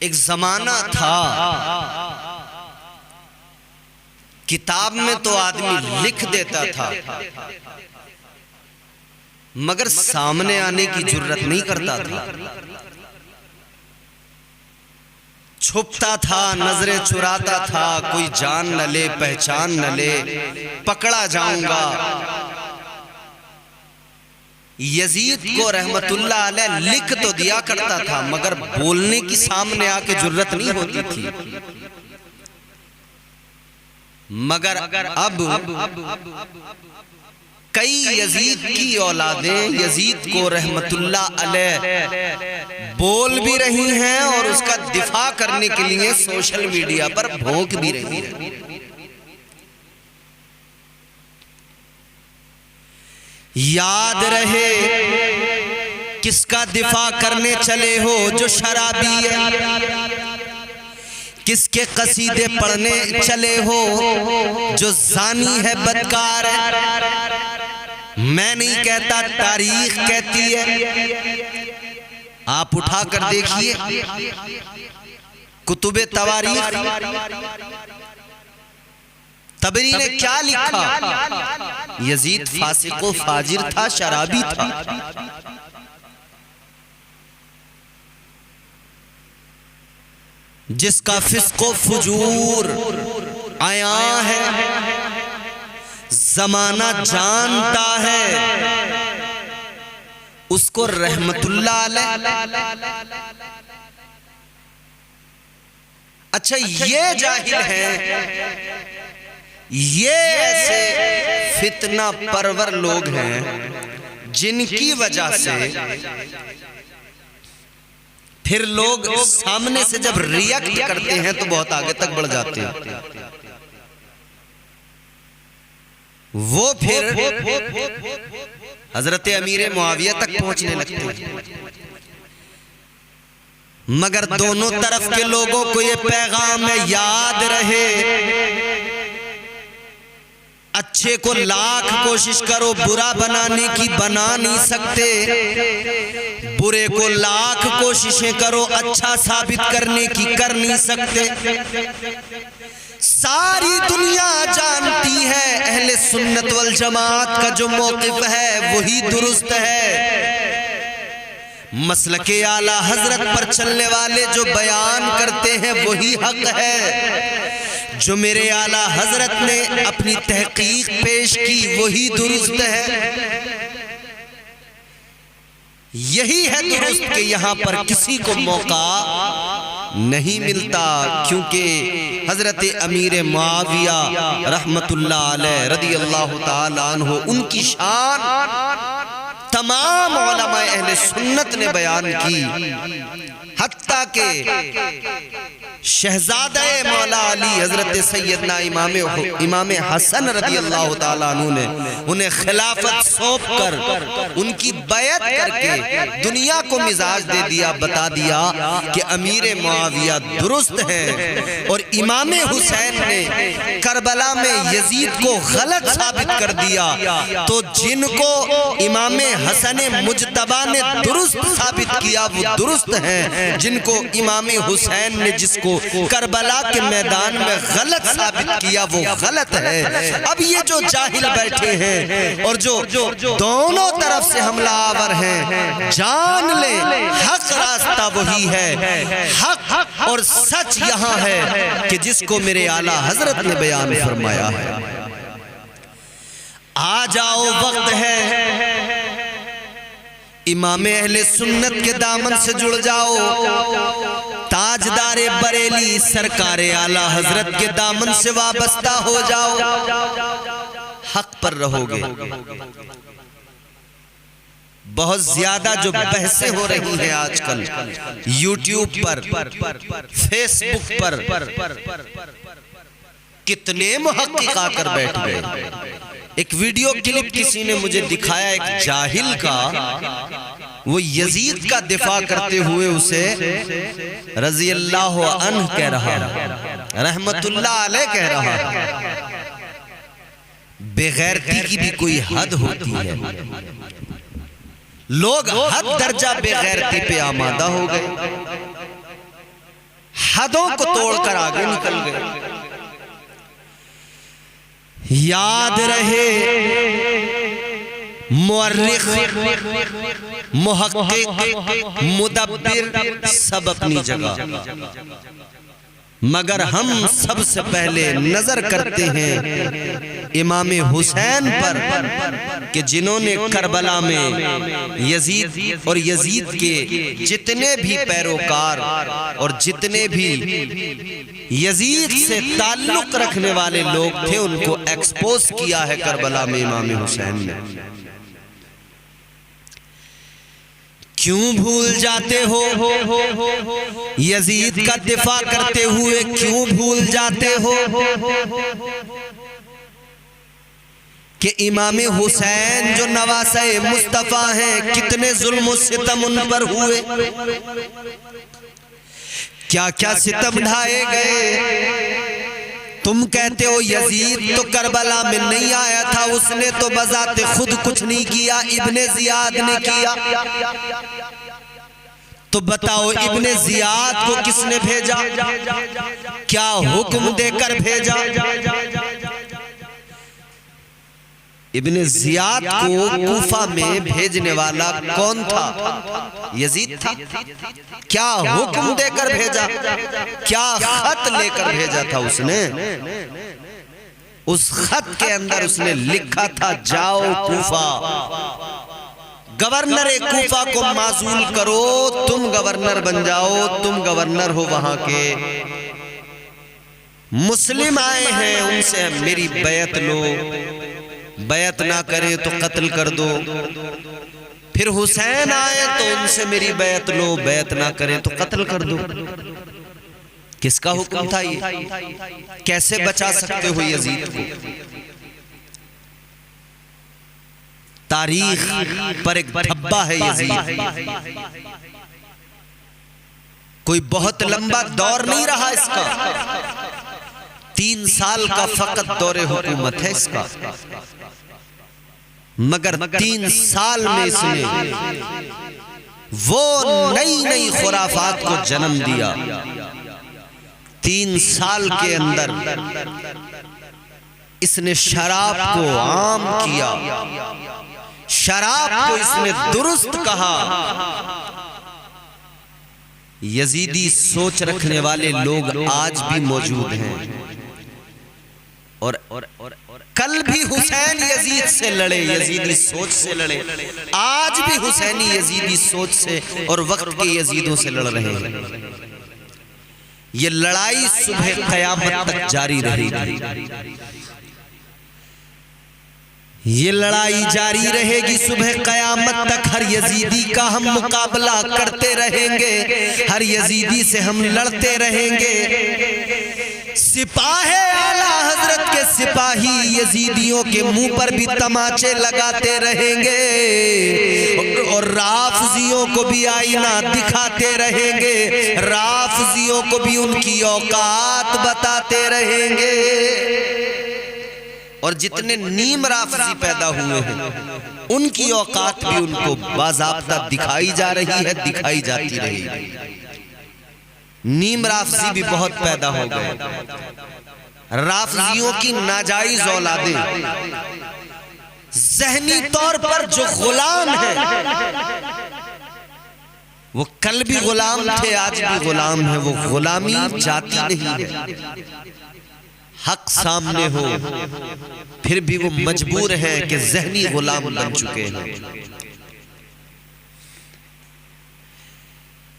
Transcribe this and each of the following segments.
एक जमाना था, किताब में तो आदमी लिख देता था मगर सामने आने की जुर्रत नहीं करता था। छुपता था, नजरें चुराता था, कोई जान न ले, पहचान न ले, पकड़ा जाऊंगा। यजीद को रहमतुल्लाह अलैह लिख तो दिया करता था मगर बोलने की सामने आके जुर्रत नहीं होती थी। मगर अब कई यजीद की औलादें यजीद को रहमतुल्लाह अलैह बोल भी रही हैं और उसका दिफा करने के लिए सोशल मीडिया पर भोंक भी रही हैं। याद रहे किसका दिफा करने चले हो जो शराबी है, किसके कसीदे पढ़ने चले हो जो जानी है, बदकार है। मैं नहीं कहता, तारीख कहती है। आप उठा कर देखिए कुतुबे तवारीख, तबरी ने क्या लिखा। यजीद फासिको फाजिर था, शराबी था। जिसका फिस्को फुजूर आया है, जमाना जानता है, उसको रहमतुल्लाह अलैह। अच्छा, ये जाहिल है, ये ऐसे फितना परवर लोग हैं जिनकी वजह से फिर लोग सामने से जब रिएक्ट करते हैं तो बहुत आगे तक बढ़ जाते हैं। वो फिर हजरत अमीर मुआविया तक पहुंचने लगते हैं। मगर दोनों तरफ के लोगों को ये पैगाम है, याद रहे अच्छे को लाख कोशिश करो बुरा बनाने की, बना नहीं सकते। बुरे को लाख कोशिशें करो अच्छा साबित करने की, कर नहीं सकते। सारी दुनिया जानती है अहले सुन्नत वल जमात का जो मौक़िफ़ है वही दुरुस्त है। मसलके आला हजरत पर चलने वाले जो बयान करते हैं वही हक है। जो मेरे आला हजरत ने अपनी तहकीक पेश की वही दुरुस्त है। यही है दुरुस्त कि यहाँ पर किसी को मौका नहीं मिलता, क्योंकि हजरत अमीर मुआविया रहमतुल्लाह अलैह रदियल्लाहु ताला अन्हु उनकी शान तमाम उलमा अहले सुन्नत ने बयान की। हत्ता के शहजादा मौला अली हजरत सैयदना इमाम हसन रदियल्लाहु ताला अन्हु ने उन्हें खिलाफत सौंप कर उनकी बैत करके दुनिया को मिजाज दे दिया, बता दिया कि अमीर मुआविया दुरुस्त है। और इमाम हुसैन ने करबला में यजीद को गलत साबित कर दिया, तो जिनको इमाम हसन मुजतबा ने दुरुस्त साबित किया वो दुरुस्त हैं, जिनको इमाम हुसैन ने जिसको करबला के मैदान में गलत साबित किया वो गलत है। अब ये जो जाहिल बैठे हैं और जो दोनों तरफ से हमलावर हैं, जान ले हक रास्ता वही है। हक और सच यहाँ है कि जिसको मेरे आला हजरत ने बयान फरमाया है। आ जाओ, वक्त है, इमाम अहले सुन्नत के दामन से जुड़ जाओ। ताजदारे बरेली सरकार आला हजरत के दामन से वाबस्ता हो जाओ। हक पर रहोगे। बहुत ज्यादा जो बहसें हो रही हैं आजकल यूट्यूब पर, फेसबुक पर, कितने मुहक्किक आकर बैठ गए। एक वीडियो क्लिप किसी ने मुझे दिखाया, एक जाहिल का, वो यजीद का दिफा करते हुए उसे रज़ी अल्लाह अन्हु कह रहा, रहमतुल्लाह अलैह कह रहा। बेगैरती की भी कोई हद होती है। लोग हद दर्जा बेगैरती पे आमादा हो गए। हदों को तोड़कर आगे निकल गए। याद रहे मुअर्रिख, मुहक्किक, मुदब्बिर सब अपनी जगह, मगर हम सबसे पहले नजर करते हैं इमाम हुसैन पर कि जिन्होंने करबला में यजीद और यजीद के जितने भी पैरोकार और जितने भी यजीद से ताल्लुक रखने वाले लोग थे उनको एक्सपोज किया है करबला में इमाम हुसैन ने। क्यों भूल जाते हो यजीद का दिफा करते हुए, क्यों भूल जाते हो कि इमाम हुसैन जो नवासे मुस्तफा हैं कितने जुल्म सितम उन पर हुए, क्या क्या सितम ढाए गए। तुम कहते हो यजीद तो करबला में नहीं आया था, उसने तो बजाते खुद कुछ नहीं किया, इब्ने जियाद ने किया। तो बताओ इब्ने जियाद को किसने भेजा, क्या हुक्म देकर भेजा? इब्ने जियाद को कूफा में भेजने वाला कौन था? यजीद था। क्या हुक्म देकर भेजा, क्या खत लेकर भेजा था उसने? उस खत के अंदर उसने लिखा था जाओ कूफा, गवर्नर कूफा को माजूल करो, तुम गवर्नर बन जाओ, तुम गवर्नर हो वहां के। मुस्लिम आए हैं उनसे मेरी बैत लो, बैत ना करे तो कत्ल कर दो। फिर हुसैन आए तो उनसे मेरी बैत लो, बैत ना करे तो कत्ल कर दो। किसका हुक्म था ये? कैसे बचा सकते हो यजीद को? तारीख पर एक धब्बा है यजीद, कोई बहुत लंबा दौर नहीं रहा इसका, 3 साल का फकत दौरे हुकूमत है इसका, मगर 3 साल में इसने वो नई नई खुराफात को जन्म दिया। 3 साल के अंदर इसने शराब को आम किया, शराब को इसने दुरुस्त कहा। यजीदी सोच रखने वाले लोग आज भी मौजूद हैं और कल भी हुसैन यजीद से लड़े, यजीदी सोच से लड़े, आज भी हुसैनी यजीदी सोच से और वक्त के यजीदों से लड़ रहे हैं। ये लड़ाई सुबह क़यामत तक जारी रहेगी, ये लड़ाई जारी रहेगी सुबह क़यामत तक। हर यजीदी का हम मुकाबला करते रहेंगे, हर यजीदी से हम लड़ते रहेंगे। सिपाहे आला हजरत के सिपाही यजीदियों के मुंह पर भी तमाचे लगाते रहेंगे और राफजियों को भी आईना दिखाते रहेंगे, राफजियों को भी उनकी औकात बताते रहेंगे। और जितने नीम राफजी पैदा हुए हैं उनकी औकात भी उनको बाज़ाब्ता दिखाई जा रही है, दिखाई जाती रहेगी। नीम राफजी भी बहुत पैदा हो गए, राफजियों की नाजायज औलादें, ज़हनी तौर पर जो गुलाम है वो कल भी गुलाम थे, आज भी गुलाम है। वो गुलामी जाती नहीं है, हक सामने हो फिर भी वो मजबूर है कि ज़हनी गुलाम बन चुके हैं।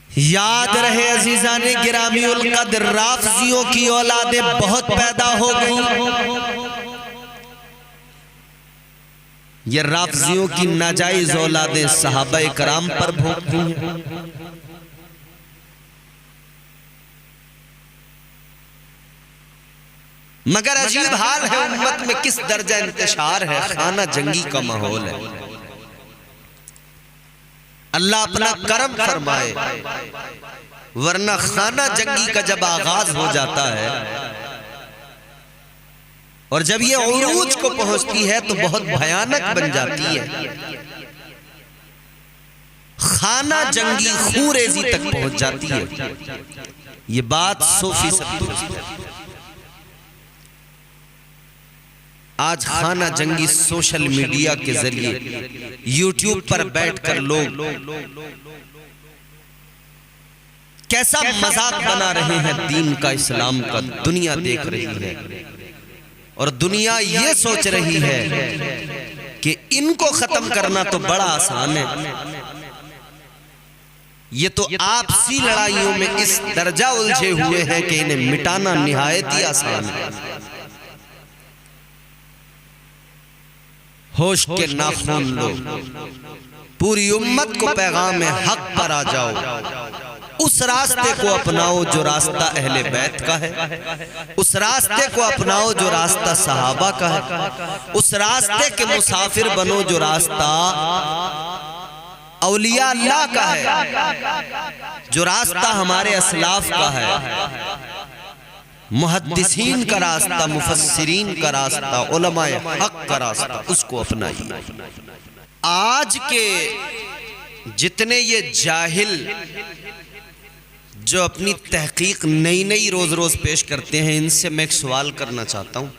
याद रहे अजीज़ाने गिरामी उल कद्र, राफजियों की औलादें बहुत पैदा हो गई। ये राफजियों की नाजायज औलादें सहाबा कराम पर भोंकती हैं। मगर अजीब हाल है, उम्मत में किस दर्जा इंतशार है, खाना जंगी का माहौल है। अल्लाह अपना करम फरमाए, वरना खाना जंगी का जब आगाज हो जाता है और जब ये उरूज को पहुंचती है तो बहुत भयानक बन जाती है। खाना जंगी खूरेजी तक पहुंच जाती है। ये बात 100% दुरुस्त है। आज खाना जंगी सोशल मीडिया के जरिए यूट्यूब पर बैठकर लोग कैसा मजाक बना रहे हैं दीन का, इस्लाम का, दुनिया देख रही है और दुनिया ये सोच रही है कि इनको खत्म करना तो बड़ा आसान है। ये तो आपसी लड़ाइयों में इस दर्जा उलझे हुए हैं कि इन्हें मिटाना निहायत ही आसान है। होश के नाखून लो, पूरी उम्मत को पैगाम हक पर आ जाओ। उस रास्ते को अपनाओ जो रास्ता अहले बैत का है, उस रास्ते को अपनाओ जो रास्ता सहाबा का है, उस रास्ते के मुसाफिर बनो जो रास्ता औलिया अल्लाह का है, जो रास्ता हमारे असलाफ का है, मुहद्दिसीन का रास्ता, मुफस्सिरीन का रास्ता, उलमाए हक का रास्ता, उसको अपनाइए। आज के जितने ये जाहिल जो अपनी तहकीक नई नई रोज रोज पेश करते हैं, इनसे मैं एक सवाल करना चाहता हूं।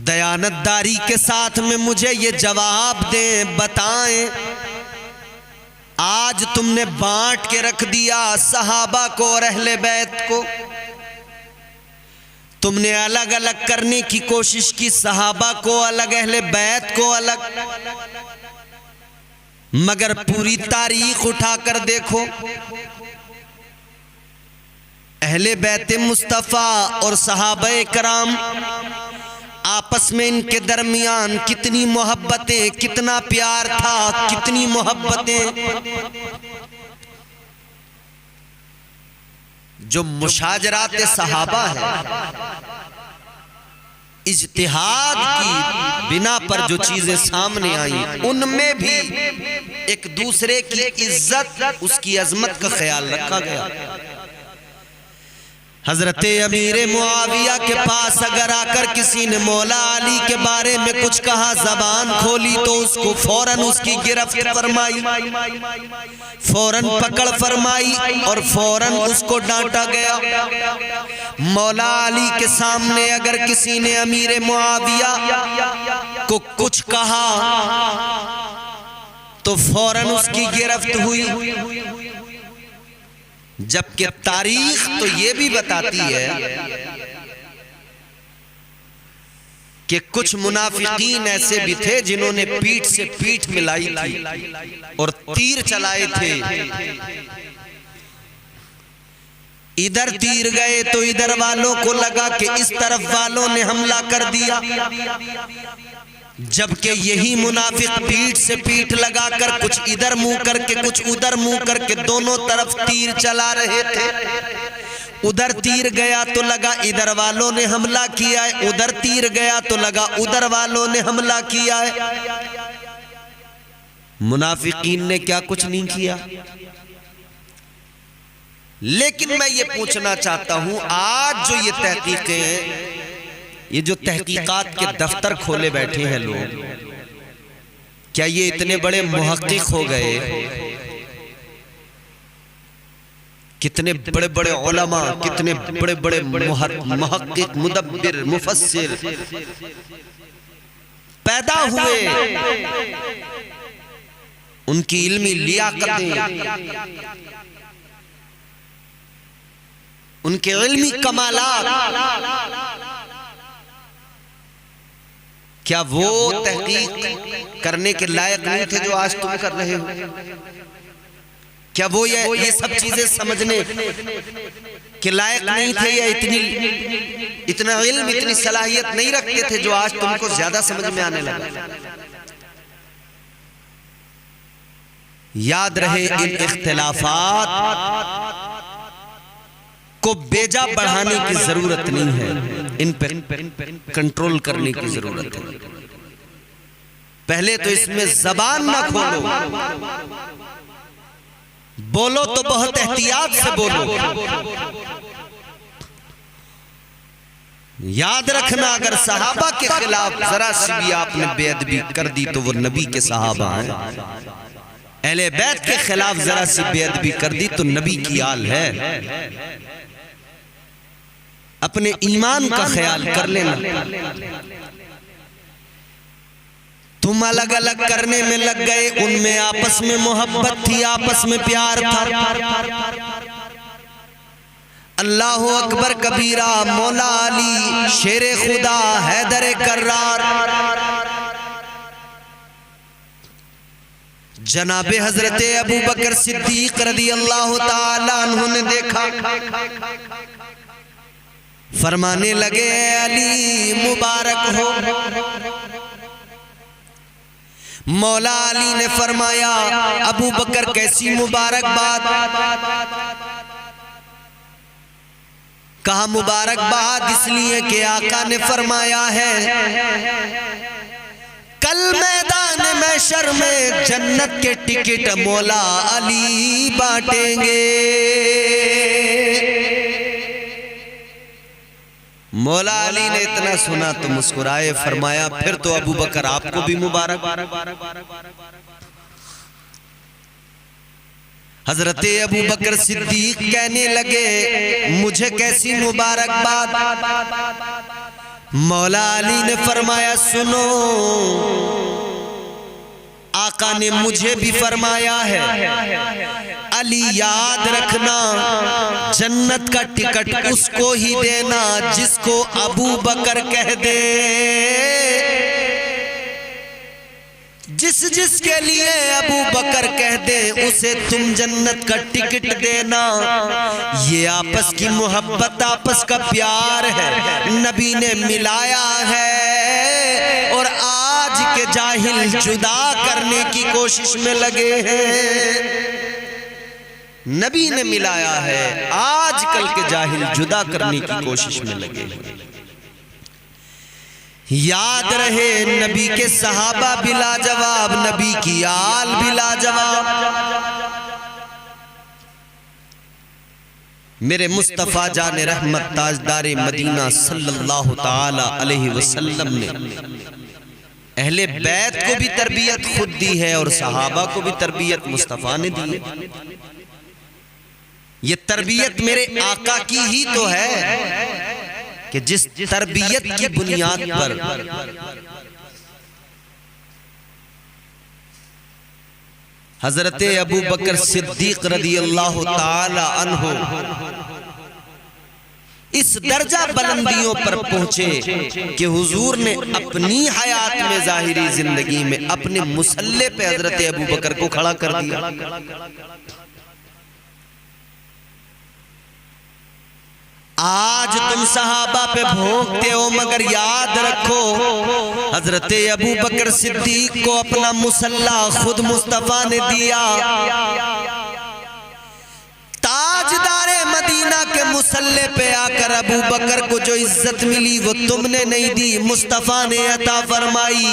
दयानतदारी के साथ में मुझे ये जवाब दें, बताएं, आज तुमने बांट के रख दिया सहाबा को और अहले बैत को। तुमने अलग अलग करने की कोशिश की, सहाबा को अलग, अहले बैत को अलग, मगर पूरी तारीख उठाकर देखो, अहले बैत मुस्तफा और सहाबा कराम आपस में इनके दरमियान कितनी मोहब्बतें, कितना प्यार था, कितनी मोहब्बतें। जो मुशाजरात सहाबा है, इज्तिहाद की बिना पर जो चीजें सामने आई, उनमें भी एक दूसरे की इज्जत, उसकी अजमत का ख्याल रखा गया। हजरत अमीर मुआविया के पास अगर आकर किसी ने मौला अली के बारे में कुछ कहा, जबान खोली, तो उसको फौरन उसकी गिरफ्त फरमाई, फौरन पकड़ फरमाई और फौरन उसको डांटा गया। मौला अली के सामने अगर किसी ने अमीर मुआविया को कुछ कहा तो फौरन उसकी गिरफ्त हुई। जबकि तारीख तो ये भी बताती है कि कुछ मुनाफिकीन ऐसे भी थे जिन्होंने पीठ से पीठ मिलाई थी और तीर चलाए थे। इधर तीर गए तो इधर वालों को लगा कि इस तरफ वालों ने हमला कर दिया, जबकि यही मुनाफिक पीठ से पीठ लगाकर कुछ इधर मुंह करके कुछ उधर मुंह करके दोनों तरफ तीर चला रहे थे। उधर तीर गया तो लगा इधर वालों ने हमला किया है, उधर तीर गया तो लगा उधर वालों ने हमला किया है। मुनाफिकीन ने क्या कुछ नहीं किया। लेकिन मैं ये पूछना चाहता हूं, आज जो ये तहकीकें हैं, ये जो तहकीकात के दफ्तर खोले बैठे हैं लोग, क्या ये इतने बड़े मुहक्किक हो गए? कितने बड़े बड़े उलमा, कितने बड़े बड़े मुहक्किक, मुदब्बिर, मुफस्सिर पैदा हुए। उनकी इल्मी लियाकतें, उनके इल्मी कमालात, क्या वो तहकीक करने के लायक नहीं थे जो आज तुम कर रहे हो? क्या वो ये सब चीजें समझने के लायक नहीं थे, या इतना इल्म, इतनी सलाहियत नहीं रखते थे जो आज तुमको ज्यादा समझ में आने लगा? याद रहे, इन इख्तिलाफात को बेजा बढ़ाने की जरूरत नहीं है, इन पर कंट्रोल करने की जरूरत है। पहले तो इसमें जबान ना खोलो, बोलो तो बहुत एहतियात से बोलो। याद रखना, अगर सहाबा के खिलाफ जरा सी भी आपने बेअदबी कर दी तो वो नबी के सहाबा हैं। अहले बैत के खिलाफ जरा सी बेअदबी कर दी तो नबी की आल है। अपने ईमान का ख्याल कर लेना। तुम अलग अलग करने में लग गए, उनमें आपस में मोहब्बत थी, आपस में प्यार था। अल्लाह अकबर कबीरा, मौला अली शेरे खुदा, हैदर कर्रार, जनाबे हजरत अबू बकर सिद्दीक रदी अल्लाह ताला अन्हु ने देखा, फरमाने लगे अली मुबारक हो। मौला अली ने फरमाया अबू बकर कैसी मुबारकबाद? कहा मुबारकबाद इसलिए कि आका ने फरमाया है कल मैदान महशर में जन्नत के टिकट मौला अली बांटेंगे। मौला अली ने इतना सुना तो मुस्कुराए, फरमाया फिर तो अबू बकर आपको भी मुबारक। हजरत अबू बकर सिद्दीक कहने लगे मुझे कैसी मुबारकबाद? मौला अली ने फरमाया सुनो, आका ने मुझे भी फरमाया है अली याद रखना जन्नत का टिकट उसको ही देना जिसको अबू बकर कह दे। जिसके लिए अबू बकर कह दे उसे तुम जन्नत का टिकट देना। ये आपस की मोहब्बत, आपस का प्यार है, नबी ने मिलाया है और आज के जाहिल जुदा करने की कोशिश में लगे हैं। नबी ने मिलाया है, आजकल के जाहिल जुदा करने की कोशिश में लगे हैं। याद रहे नबी के सहाबा भी लाजवाब, नबी की आल भी लाजवाब। मेरे मुस्तफा जाने रहमत ताजदारे मदीना सल्लल्लाहु ताला अलैहि वसल्लम ने अहले बैत को भी तरबियत खुद दी है और सहाबा को भी तरबियत मुस्तफा ने दी है। ये तरबियत मेरे आका की ही तो है कि जिस तरबियत की बुनियाद पर हजरत अबू बकर सिद्दीक रदी अल्लाह ताला अन्हु इस दर्जा बुलंदियों पर पहुंचे कि हुजूर ने अपनी हयात में जाहिरी जिंदगी में अपने मुसल्ले पे हजरत अबू बकर को खड़ा कर दिया। आज तुम सहाबा पे भोंकते हो मगर याद रखो हजरत अबू बकर सिद्दीक को अपना मुसल्ला खुद मुस्तफा ने दिया। ताजदारे मदीना के मुसल्ले पे आकर अबू बकर को जो इज्जत मिली वो तुमने नहीं दी, मुस्तफा ने अता फरमाई।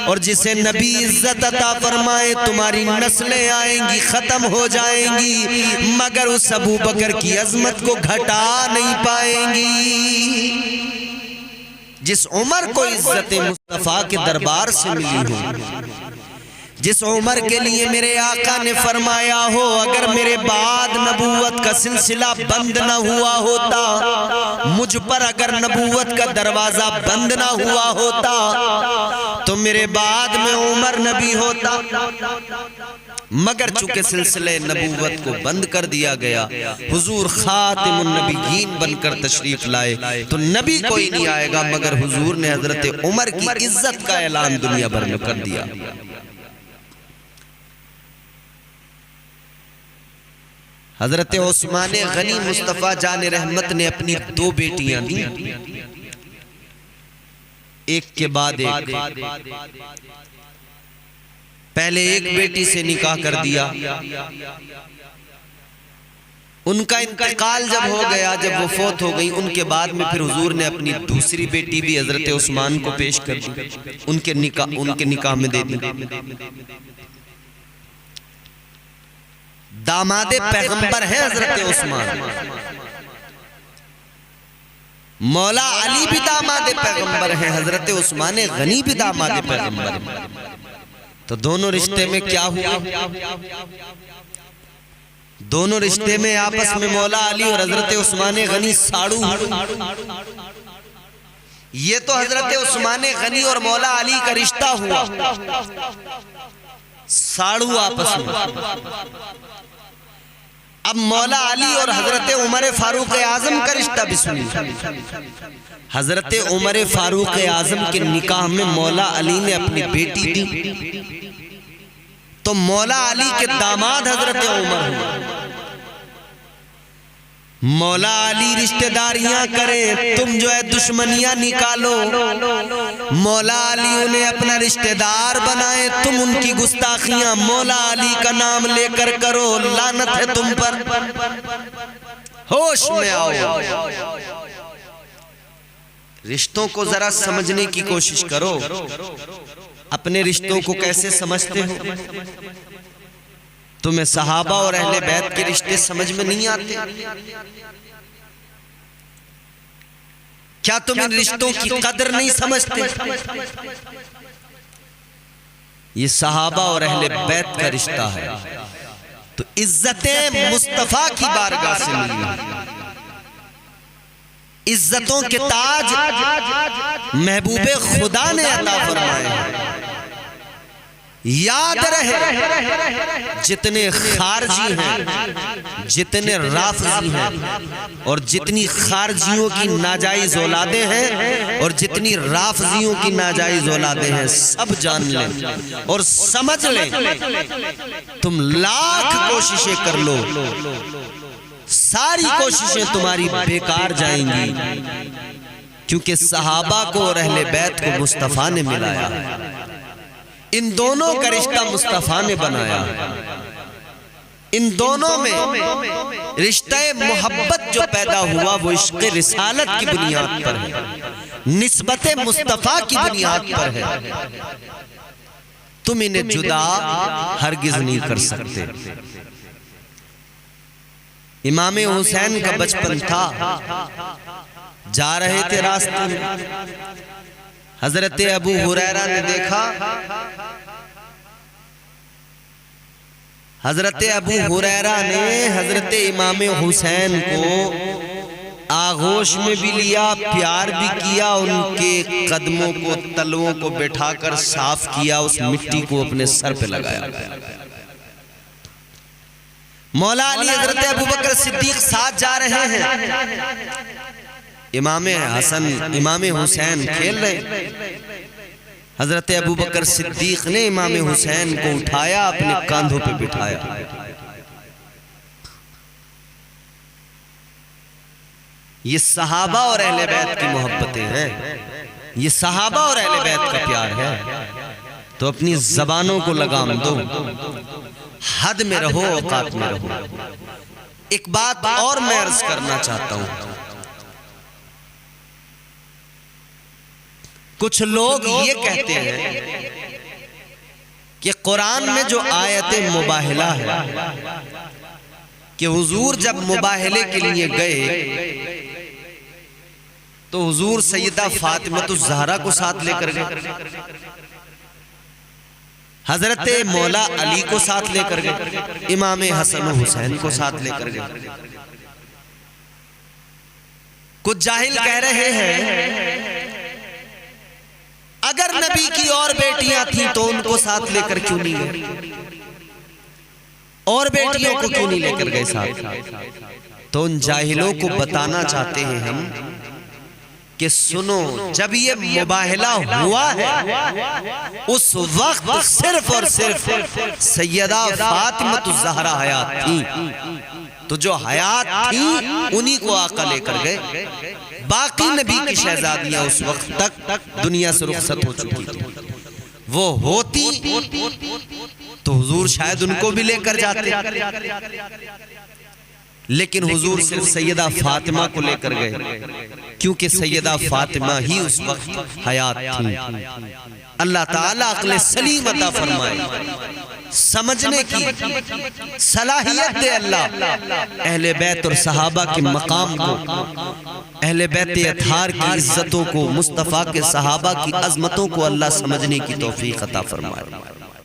और जिसे नबी इज्जत अता फरमाए तुम्हारी नस्लें आएंगी, खत्म हो जाएंगी, मगर उस अबू बकर की अजमत को घटा नहीं पाएंगी। जिस उमर को इज्जत मुस्तफा के दरबार से मिली हो, जिस उमर के लिए मेरे आका ने फरमाया हो अगर मेरे बाद नबूवत का सिलसिला बंद न हुआ होता, मुझ पर अगर नबूवत का दरवाजा बंद न हुआ होता तो मेरे बाद में उमर नबी होता। मगर चूंकि सिलसिले नबूवत को बंद कर दिया गया, हुजूर खातिमुन नबीयीन बनकर तशरीफ लाए, तो नबी कोई नहीं आएगा मगर हुजूर ने हजरत उमर की इज्जत का ऐलान दुनिया भर में कर दिया। हजरत उस्मान गनी मुस्तफा जाने रहमत ने अपनी दो बेटियां दी, एक के बाद एक। पहले एक बेटी से निकाह कर दिया, उनका इंतकाल जब हो गया, जब वो फौत हो गई, उनके बाद में फिर हुजूर ने अपनी दूसरी बेटी भी हजरत उस्मान को पेश कर दी, उनके निकाह में दे दी। दामादे पैगंबर हैं हजरत उस्मान, मौला अली भी दामादे पैगंबर हैं, हजरत उस्मान गनी भी दामादे पैगंबर हैं। तो दोनों रिश्ते में क्या हुआ? दोनों रिश्ते में आपस में मौला अली और हजरत उस्मान गनी साड़ू। ये तो हजरत उस्मान गनी और मौला अली का रिश्ता हुआ, साड़ू आपस में। अब मौला अली और हजरत उमर फारूक आजम का रिश्ता भी सुनिए। हजरत उमर फारूक आजम के निकाह में मौला अली ने अपनी बेटी दी, तो मौला अली के दामाद हजरत उमर हुए। मौला अली रिश्तेदारियां करें, तुम जो है दुश्मनियां निकालो। मौला अली उन्हें अपना रिश्तेदार बनाए, तुम उनकी गुस्ताखियां मौला अली का नाम लेकर करो। लानत है तुम पर, होश में आओ। रिश्तों को जरा समझने की कोशिश करो। अपने रिश्तों को कैसे समझते हो? तुम्हें सहाबा और अहले बैत के रिश्ते समझ में नहीं आते? क्या तुम इन रिश्तों की कदर नहीं समझते? ये सहाबा और अहले बैत का रिश्ता है, तो इज्जतें मुस्तफा की बारगाह से मिली। इज्जतों के ताज महबूबे खुदा ने अता फरमाए हैं। याद रहे, जितने खारजी हैं, जितने राफजी हैं, और जितनी खारजियों की नाजायज औलादे हैं और जितनी राफजियों की नाजायज औलादे हैं, सब जान लें और समझ लें। तुम लाख कोशिशें कर लो, सारी कोशिशें तुम्हारी बेकार जाएंगी, क्योंकि सहाबा को और अहले बैत को मुस्तफा ने मिलाया। इन दोनों का रिश्ता मुस्तफा ने बनाया। इन दोनों में रिश्ते मोहब्बत जो पैदा हुआ वो इश्क़ रिसालत की बुनियाद पर है, निस्बत मुस्तफा की बुनियाद पर है। तुम इन्हें जुदा हरगिज नहीं कर सकते। इमाम हुसैन का बचपन था, जा रहे थे रास्ते में, हजरत अबू हुरैरा ने देखा। हजरत अबू हुरैरा ने हजरत इमाम हुसैन को आगोश में भी लिया, प्यार भी किया, उनके कदमों को, तलवों को बैठाकर साफ किया, उस मिट्टी को अपने सर पे लगाया। मौला अली हजरत अबू बकर सिद्दीक साथ जा रहे हैं। इमाम हसन, इमाम हुसैन खेल रहे। हजरत अबू बकर सिद्दीक ने इमाम हुसैन को उठाया, अपने कांधों पे बिठाया। ये सहाबा और अहले बैत की मोहब्बतें हैं, ये सहाबा और अहले बैत का प्यार है। तो अपनी जबानों को लगाम दो, हद में रहो, औकात में रहो। एक बात और मैं अर्ज करना चाहता हूं। कुछ लोग ये कहते हैं कि कुरान में जो आयत मुबाहिला है, कि हुजूर जब मुबाहिले के लिए गए तो हुजूर सैयदा फातिमतुज़ ज़हरा को साथ लेकर गए, हजरत मौला अली को साथ लेकर गए, इमाम हसन हुसैन को साथ लेकर गए। कुछ जाहिल कह रहे हैं अगर नबी की और बेटियां थी तो उनको साथ लेकर क्यों नहीं गए, और बेटियों को क्यों नहीं लेकर गए साथ। तो उन जाहिलों को बताना चाहते हैं हम कि सुनो, जब ये मुबाहिला हुआ है उस वक्त सिर्फ और सिर्फ सैयदा फातिमतुज़ ज़हरा हयात थी। तो जो हयात थी उन्हीं को आका लेकर गए, बाकी नबी की शहजादियां उस वक्त तक दुनिया से रुखसत हो चुकी थी। वो होती तो हुजूर शायद उनको भी लेकर जाते, लेकिन हुजूर सिर्फ सैयदा फातिमा को लेकर गए, क्योंकि सैयदा फातिमा ही उस वक्त हयात थी। अल्लाह ताला अक्ल सलीम अता फरमाए, समझने की सलाहियत दे अल्लाह। अहले बैत और सहाबा के मकाम को, अहले बैत अतहार की इज्जतों को, मुस्तफ़ा के सहाबा की अजमतों को अल्लाह समझने की तौफीक अता फरमाए।